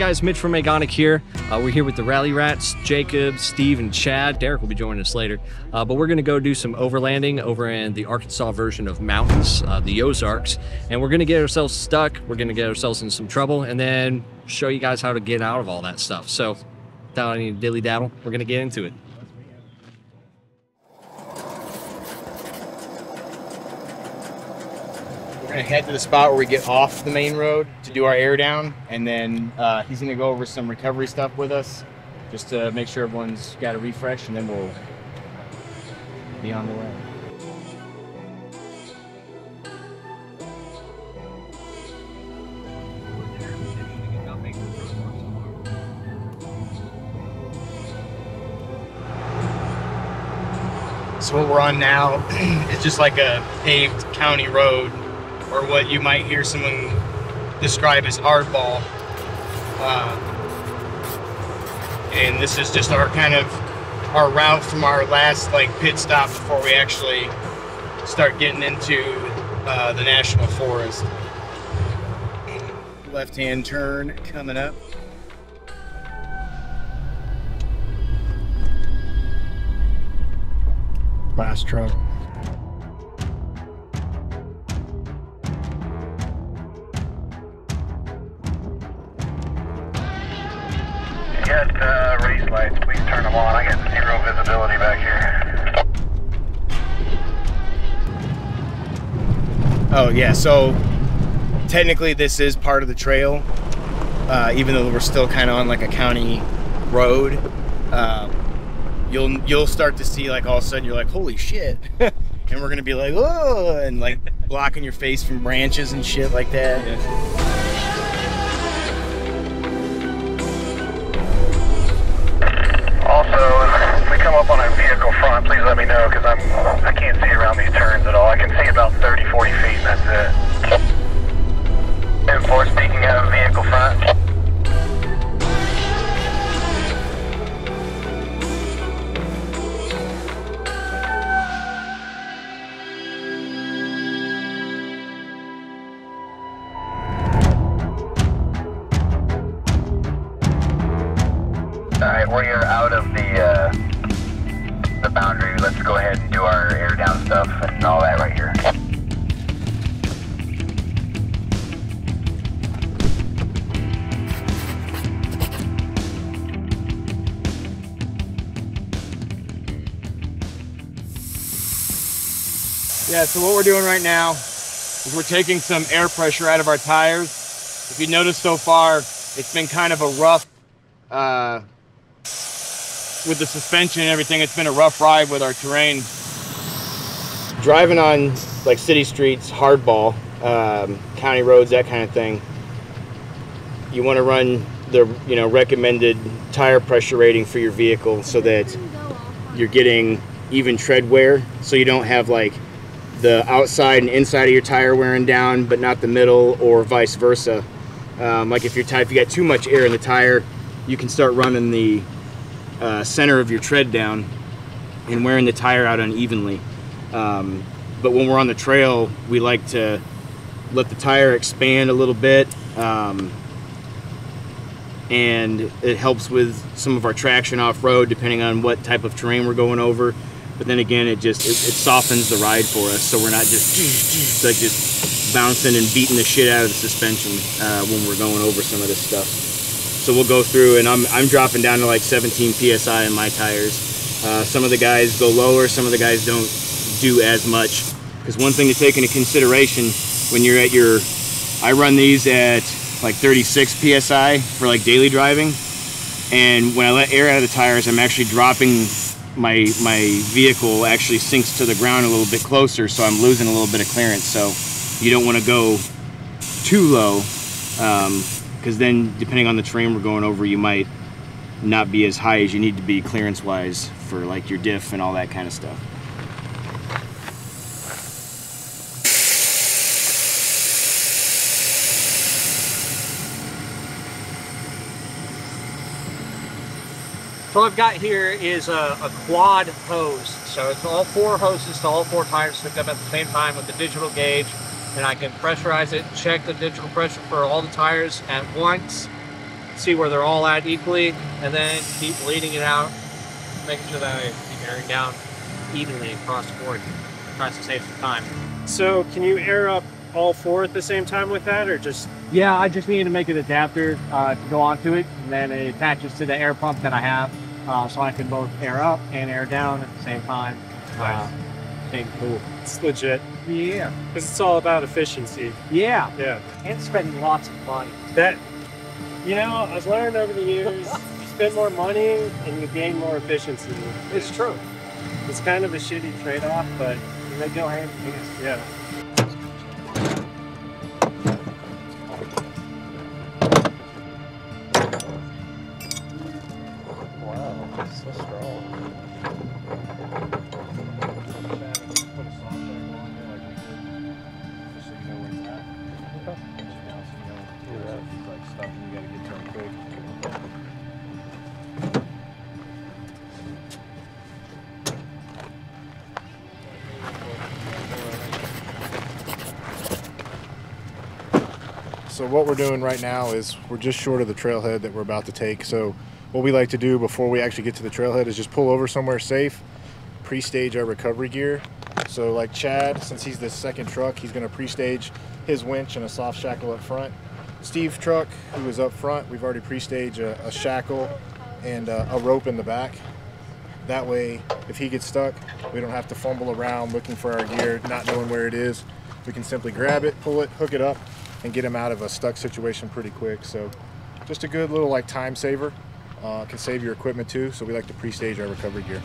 guys, Mitch from Agonic here. We're here with the Rally Rats, Jacob, Steve, and Chad. Derek will be joining us later. But we're gonna go do some overlanding over in the Arkansas version of mountains, the Ozarks. And we're gonna get ourselves stuck, we're gonna get ourselves in some trouble, and then show you guys how to get out of all that stuff. So, without any dilly-daddle, we're gonna get into it. We're gonna head to the spot where we get off the main road to do our air down, and then he's gonna go over some recovery stuff with us, just to make sure everyone's got a refresh, and then we'll be on the way. So what we're on now is just like a paved county road, or what you might hear someone describe as hardball. And this is just our kind of our route from our last pit stop before we actually start getting into the national forest. Left-hand turn coming up. Last truck. Get race lights, please turn them on. I got zero visibility back here. Oh yeah, so technically this is part of the trail, even though we're still kind of on like a county road. You'll start to see, like, all of a sudden you're like, holy shit, and we're gonna be like, oh, and like blocking your face from branches and shit like that. Yeah. Also, if we come up on a vehicle front, please let me know, because I can't see around these turns at all. I can see about 30, 40 feet, and that's it. And for speaking of vehicle front. Alright, we are out of the boundary. Let's go ahead and do our air down stuff and all that right here. Yeah, so what we're doing right now is we're taking some air pressure out of our tires. If you notice so far, it's been kind of a rough, with the suspension and everything, it's been a rough ride with our terrain. Driving on like city streets, hardball, county roads, that kind of thing, you want to run the recommended tire pressure rating for your vehicle so that you're getting even tread wear, so you don't have like the outside and inside of your tire wearing down but not the middle, or vice versa. Like if you got too much air in the tire, you can start running the center of your tread down and wearing the tire out unevenly. But when we're on the trail, we like to let the tire expand a little bit, and it helps with some of our traction off-road depending on what type of terrain we're going over. But then again, it softens the ride for us, so we're not just bouncing and beating the shit out of the suspension when we're going over some of this stuff. So we'll go through, and I'm dropping down to like 17 PSI in my tires. Some of the guys go lower, some of the guys don't do as much. Because one thing to take into consideration when you're at I run these at like 36 PSI for like daily driving. And when I let air out of the tires, I'm actually dropping, my vehicle actually sinks to the ground a little bit closer, so I'm losing a little bit of clearance. So you don't want to go too low, because then depending on the terrain we're going over, you might not be as high as you need to be clearance wise for like your diff and all that kind of stuff. So what I've got here is a quad hose. So it's all four hoses to all four tires hooked up at the same time with the digital gauge. And I can pressurize it, check the digital pressure for all the tires at once, see where they're all at equally, and then keep bleeding it out, making sure that I keep airing down evenly across the board. Tries to save some time. So can you air up all 4 at the same time with that, or just? Yeah, I just need to make an adapter to go onto it, and then it attaches to the air pump that I have, so I can both air up and air down at the same time. Being cool. It's legit. Yeah. Because it's all about efficiency. Yeah. Yeah. And spending lots of money. That, you know, I've learned over the years, you spend more money and you gain more efficiency. It's true. It's kind of a shitty trade-off, but They go hand in hand. yeah. Wow, so strong. So what we're doing right now is we're just short of the trailhead that we're about to take. So what we like to do before we actually get to the trailhead is just pull over somewhere safe, pre-stage our recovery gear. So like Chad, since he's the second truck, he's gonna pre-stage his winch and a soft shackle up front. Steve's truck, who is up front, we've already pre-staged a shackle and a rope in the back. That way, if he gets stuck, we don't have to fumble around looking for our gear, not knowing where it is. We can simply grab it, pull it, hook it up, and get him out of a stuck situation pretty quick. So just a good little like time saver. Can save your equipment too, so we like to pre-stage our recovery gear.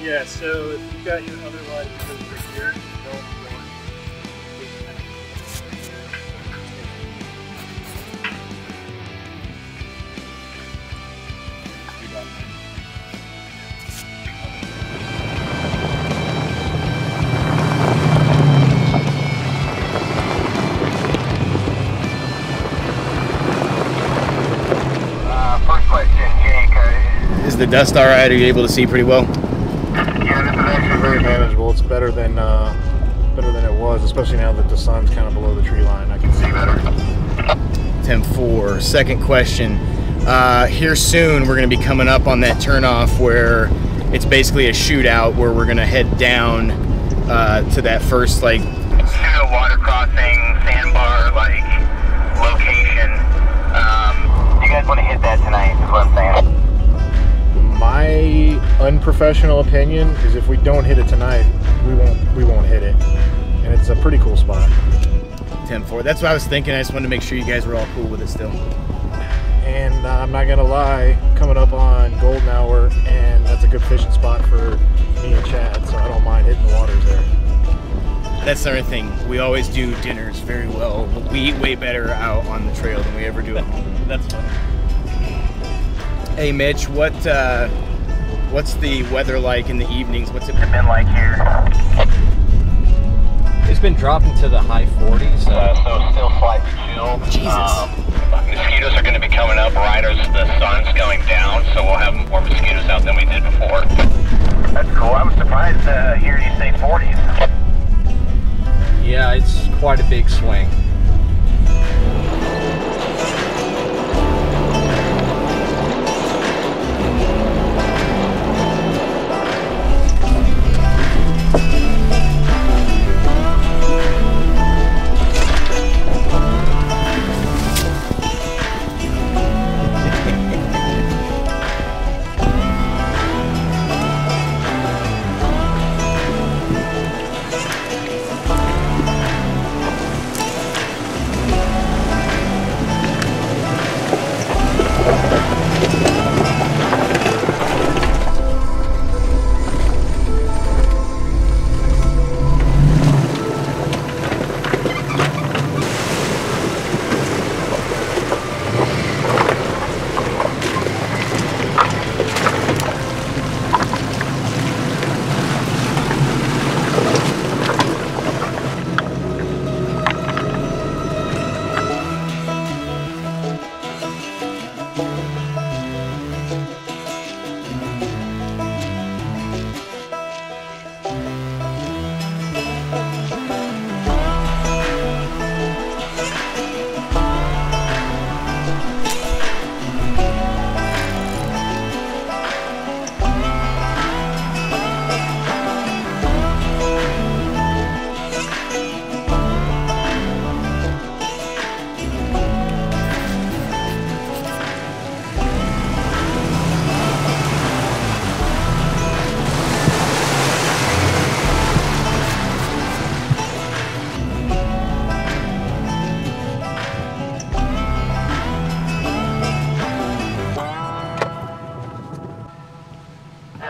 Yeah, so if you've got your other line over here, don't First question, Jake. Is the dust all right? Are you able to see pretty well? Yeah, this is actually Very manageable. It's better than it was, especially now that the sun's kind of below the tree line. I can see better. 10-4. Second question. Here soon, we're going to be coming up on that turnoff where it's basically a shootout where we're going to head down to that first like pseudo water crossing sandbar like location. You guys want to hit that tonight? Is what I'm saying. My unprofessional opinion is if we don't hit it tonight, we won't hit it, and it's a pretty cool spot. 10-4. That's what I was thinking. I just wanted to make sure you guys were all cool with it still. And I'm not gonna lie, coming up on golden hour, and that's a good fishing spot for me and Chad, so I don't mind hitting the waters there. That's the other thing. We always do dinners very well. We eat way better out on the trail than we ever do at home. That's fun. Hey Mitch, what's the weather like in the evenings? What's it Been like here. It's been dropping to the high 40s. So still slightly chill. Jesus. Mosquitoes are going to be coming up right as the sun's going down, so we'll have more mosquitoes out than we did before. That's cool. I was surprised to hear you say 40s. Yeah, it's quite a big swing.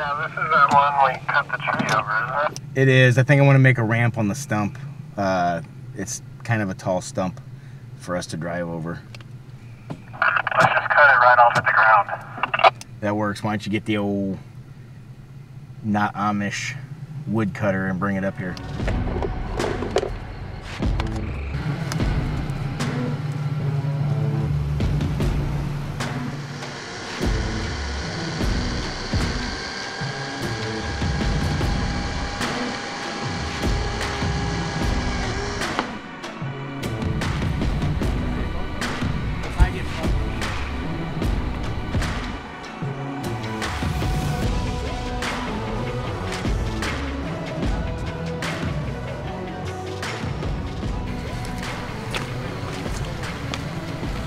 Yeah, this is that one we cut the tree over, isn't it? It is. I think I want to make a ramp on the stump. It's kind of a tall stump for us to drive over. Let's just cut it right off at the ground. That works. Why don't you get the old not Amish wood cutter and bring it up here.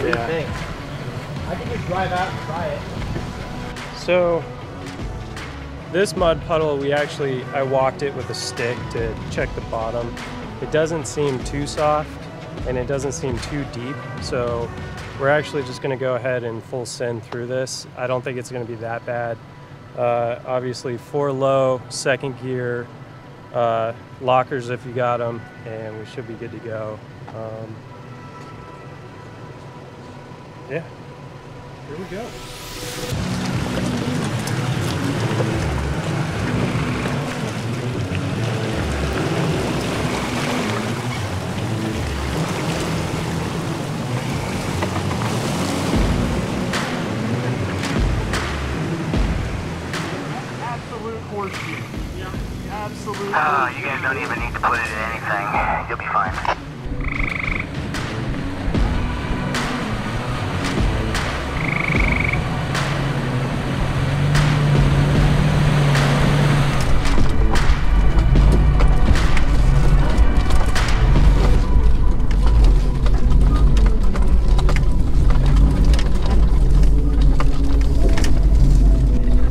Yeah. I can just drive out and try it. So this mud puddle, I walked it with a stick to check the bottom. It doesn't seem too soft and it doesn't seem too deep. So we're actually just gonna go ahead and full send through this. I don't think it's gonna be that bad. Obviously 4 low, 2nd gear, lockers if you got them, and we should be good to go. Yeah, here we go. Absolute horseshit. Yeah. Absolute. Oh, you guys don't even need to put it in anything. You'll be fine.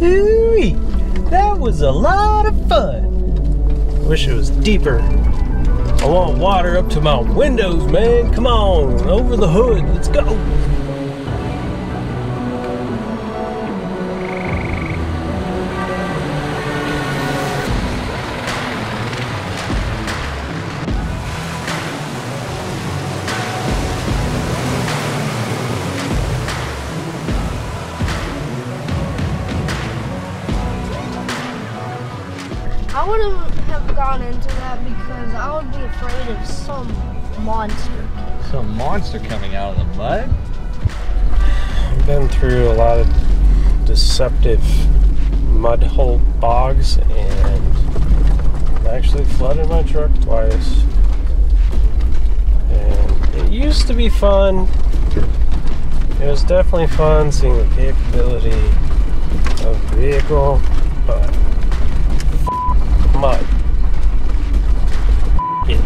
Ooh-wee, that was a lot of fun. Wish it was deeper. I want water up to my windows, man. Come on, over the hood. Let's go. I wouldn't have gone into that because I would be afraid of some monster. Some monster coming out of the mud? I've been through a lot of deceptive mud hole bogs and actually flooded my truck twice. And it used to be fun. It was definitely fun seeing the capability of the vehicle, but mud. Yeah.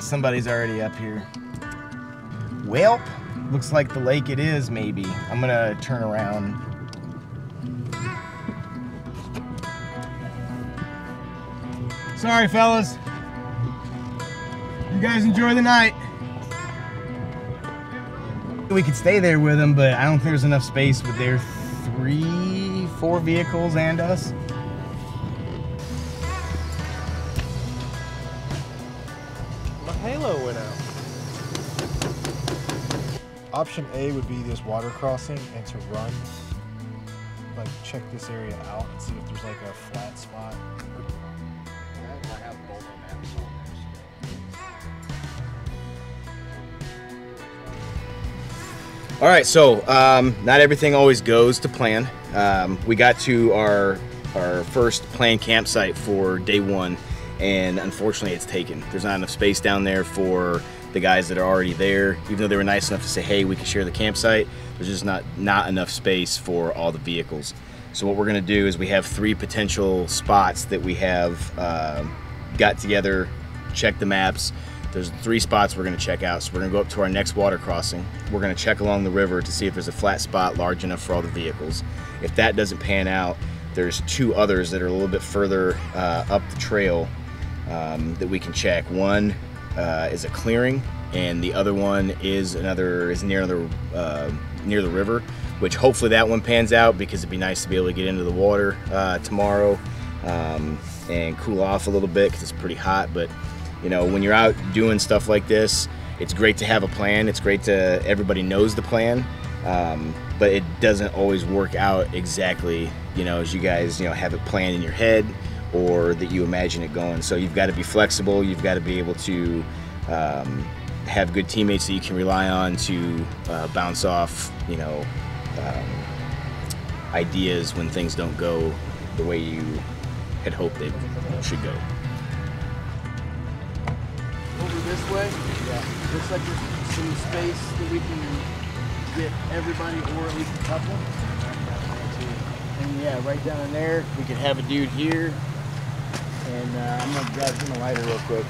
Somebody's already up here. Welp, looks like the lake it is, maybe. I'm gonna turn around. Sorry, fellas. You guys enjoy the night. We could stay there with them, but I don't think there's enough space with their 3, 4 vehicles and us. Halo went out. Option A would be this water crossing and to run, like check this area out and see if there's like a flat spot. I have both maps on All right, so not everything always goes to plan. we got to our first planned campsite for day one, and unfortunately it's taken. There's not enough space down there for the guys that are already there. Even though they were nice enough to say, hey, we can share the campsite, there's just not enough space for all the vehicles. So what we're gonna do is we have 3 potential spots that we have got together, checked the maps. There's 3 spots we're gonna check out. So we're gonna go up to our next water crossing. We're gonna check along the river to see if there's a flat spot large enough for all the vehicles. If that doesn't pan out, there's 2 others that are a little bit further up the trail that we can check. One is a clearing, and the other one is near the river, which hopefully that one pans out, because it'd be nice to be able to get into the water tomorrow and cool off a little bit, because it's pretty hot. But you know, when you're out doing stuff like this, it's great to have a plan. It's great to everybody knows the plan, but it doesn't always work out exactly, you know, as you guys, you know, have it planned in your head or that you imagine it going. So you've got to be flexible. You've got to be able to have good teammates that you can rely on to bounce off, you know, ideas when things don't go the way you had hoped they should go. Over this way, yeah. Looks like there's some space that we can get everybody, or at least a couple. And yeah, right down in there, we could have a dude here. And I'm gonna grab him a lighter real quick.